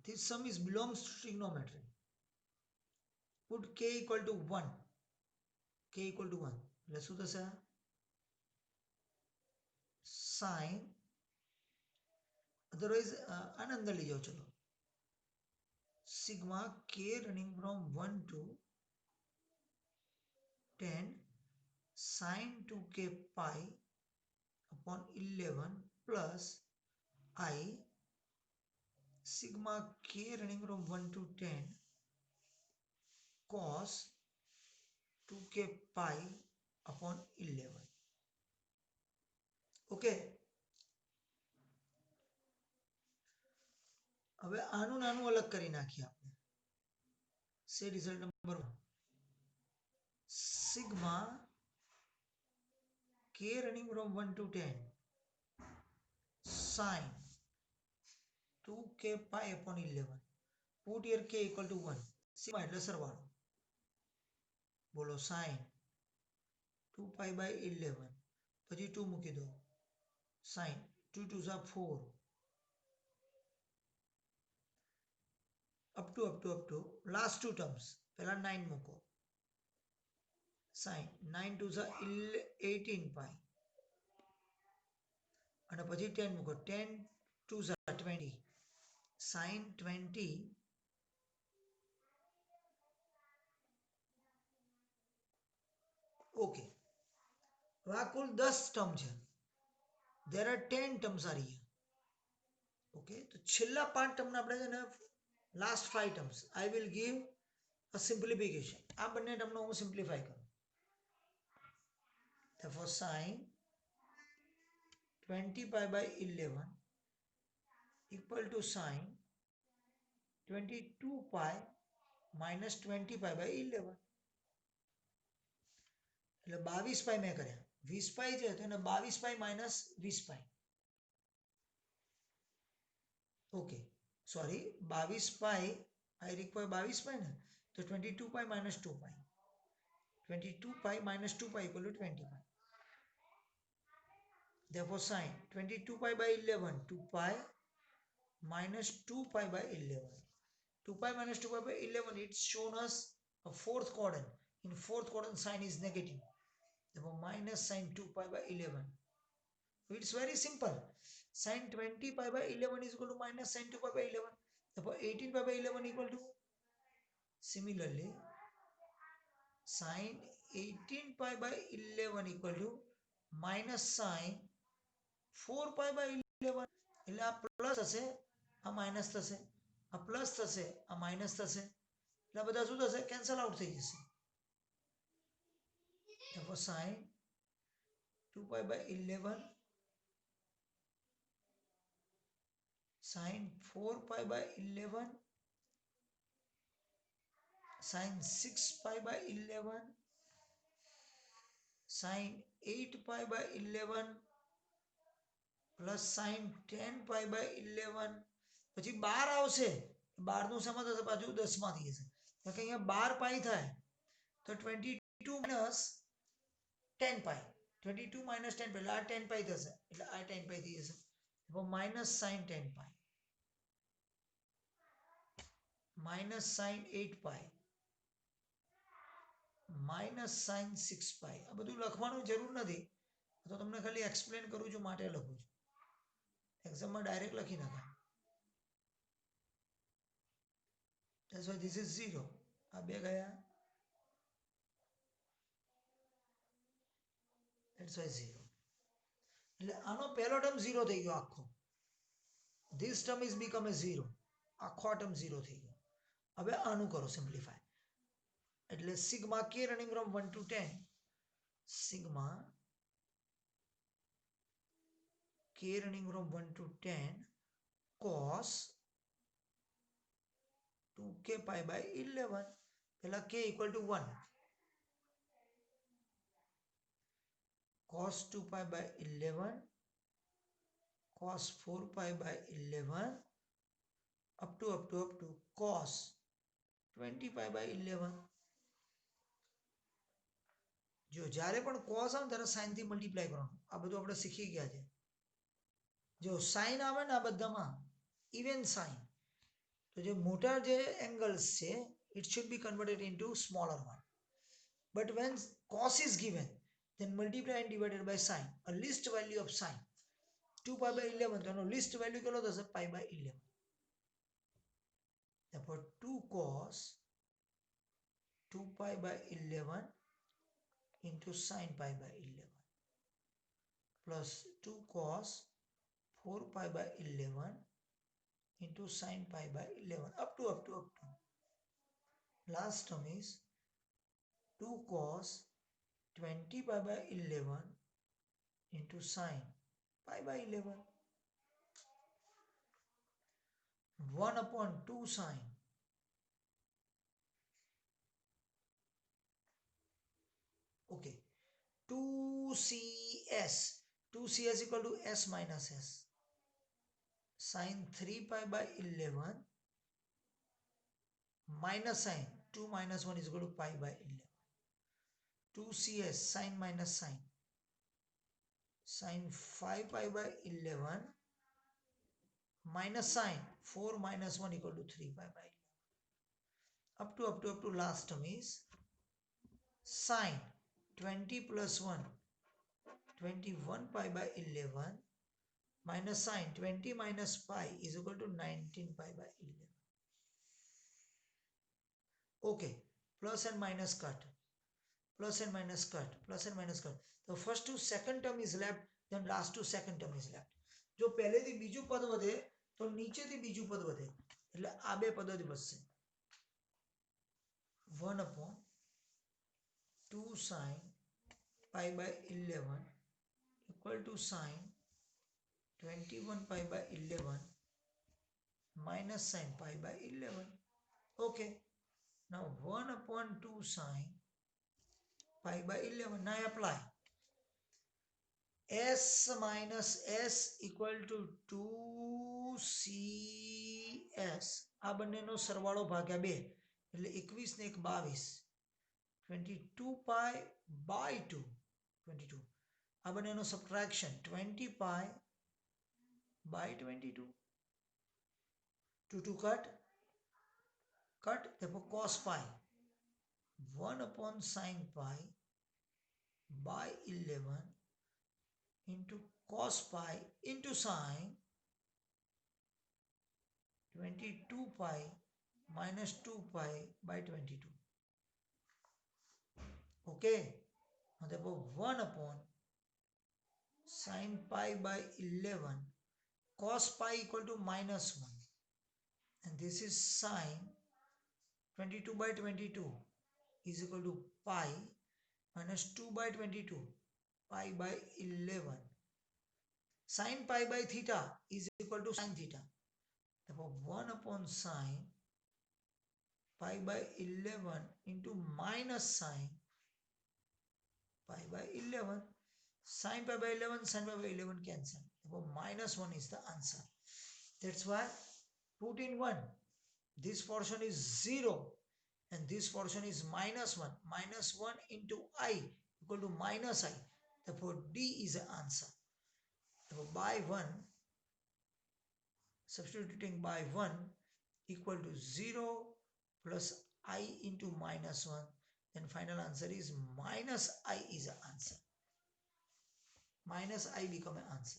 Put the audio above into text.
This sum is belongs to trigonometry. Put k equal to 1. K equal to 1. એટલે શું થશે? Sin. Otherwise, આને અંદર લઈ જાઓ ચલો. Sigma k running from 1 to 10 sin 2k pi upon 11 plus I sigma k running from 1 to 10 cos 2k pi upon 11. Okay. હવે આનું નાનું અલગ કરી નાખીએ આપણે. સે result number 1. Sigma k running from 1 to 10 sin 2k pi upon 11. Put here k equal to 1. Sigma એટલે સરવાળો. બોલો sin 2 pi by 11 પછી 2 મૂકી દો. sin 2 2 are 4 up to last two terms. પહેલા 9 મૂકો. sin 9 2 are 18 pi અને પછી 10 મૂકો. 10 2 are 20 sin 20 okay. હવે આ કુલ 10 ટર્મ છે. there are 10 terms are here. okay, તો છેલ્લા 5 ટર્મને આપણે છે ને last 5 terms I will give a simplification. આ બંને ટર્મનો હું સિમ્પ્લિફાય કરું. therefore sin 20 pi by 11 equal to sin 22 pi minus 20 pi by 11. એટલે 22 પાઈ મેં કર્યા. 20 પાઈ છે તો એને 22 પાઈ માઇનસ 20 પાઈ. ઓકે સોરી 22 પાઈ આઈ રિક્વાયર 22 પાઈ ને તો 22 pi minus 2 pi. 22 pi minus 2 pi equal to 20 pi. therefore sin 22 pi by 11 2 pi minus 2 pi by 11. 2 pi minus 2 pi by 11 it's shown us a fourth quadrant. In fourth quadrant sign is negative. Therefore minus sin 2 pi by 11. It's very simple. Sin 20 pi by 11 is equal to minus sin 2 pi by 11. Therefore 18 pi by 11 equal to. Similarly, sin 18 pi by 11 equal to minus sin 4 pi by 11. એટલે આ plus થશે આ minus થશે આ plus થશે આ minus થશે એટલે બધા શું થશે કેન્સલ આઉટ થઈ જશે. therefore sin 2 pi by 11 sin 4 pi by 11 sin 6 pi by 11 sin 8 pi by 11 plus sin 10 pi by 11 પછી 12 આવશે. 12 નું શેમાં થશે પાછું 10 માં થઈ જશે. તો કે અહીંયા 12 પાઈ થાય તો 22 minus 10 pi. 22 minus 10 pi એટલે આ 10 pi થશે એટલે આ 10 pi થઈ જશે. તો minus sin 10 pi minus sin 8 pi minus sin 6 pi. આ બધું લખવાનું જરૂર નથી. તો તમને ખાલી એક્સપ્લેન કરું છું માટે લખું છું. એક્ઝામમાં ડાયરેક્ટ લખી નાખે. That's why this is 0. આ બે ગયા. That's why 0. એટલે આનો પહેલો ટર્મ 0 થઈ ગયો આખો. This term is become a 0. આખો ટર્મ 0 થઈ ગયો. હવે આનું કરો સિમ્પ્લિફાય. એટલે sigma k running from 1 to 10 sigma k running from 1 to 10 cos 2k pi by 11. પહેલા k equal to 1 cos 2 pi by 11 cos 4 pi by 11 up to cos 20 pi by 11. જો જ્યારે પણ cos આવે ત્યારે sin થી multiply કરવાનું. આ બધું આપણે શીખી ગયા છે. જો sin આવે ને આ બધામાં ઇવન સાઇન તો જે મોટા જે એંગલ્સ છે it should be converted into smaller one. But when cos is given, then multiply and divided by sine. A least value of sine 2 pi by 11, તો એનો least value કેટલો થશે? Pi by 11. Therefore 2 cos 2 pi by 11 into sine pi by 11 plus 2 cos 4 pi by 11 into sine pi by 11 up to. Last term is 2 cos 20 pi by 11 into sine pi by 11 1 upon 2 sine okay 2cs equal to s minus s sine 3 pi by 11 minus sine 2 minus 1 is equal to pi by 11 2cs sine minus sine sine 5 pi by 11 minus sine 4 minus 1 equal to 3 pi by 11 up to last term is sine 20 plus 1 21 pi by 11 minus sine 20 minus pi is equal to 19 pi by 11. Okay, plus and minus cut. The first to second term is left, then last to second term is left. જો પહેલેથી બીજું પદ વધે તો નીચેથી બીજું પદ વધે એટલે આ બે પદોથી વધશે 1 upon 2 sine pi by 11 equal to sine 21 pi by 11 minus sine pi by 11. Okay, now 1 upon 2 sine pi by 11. Now apply s minus s equal to 2cs આ બંનેનો સરવાળો ભાગ્યા 2 એટલે 21 ને 1 22 22 pi by 2 22 આ બંનેનો subtraction 20 pi by 22 2 cut therefore cos pi 1 upon sin pi by 11 into cos pi into sine 22 pi minus 2 pi by 22. Okay, now therefore 1 upon sin pi by 11 cos pi equal to minus 1 and this is sine 22 by 22 is equal to pi minus 2 by 22 pi by 11 sin pi by theta is equal to sin theta. Therefore 1 upon sine pi by 11 into minus sine pi by 11. Sin pi by 11, sin pi by 11 cancel. Therefore minus 1 is the answer. That's why put in 1. This portion is 0 and this portion is minus 1. Minus 1 into I equal to minus I. Therefore D is the answer. Therefore by 1, substituting by 1 equal to 0 plus I into minus 1. Then final answer is minus I is the answer. Minus I become an answer.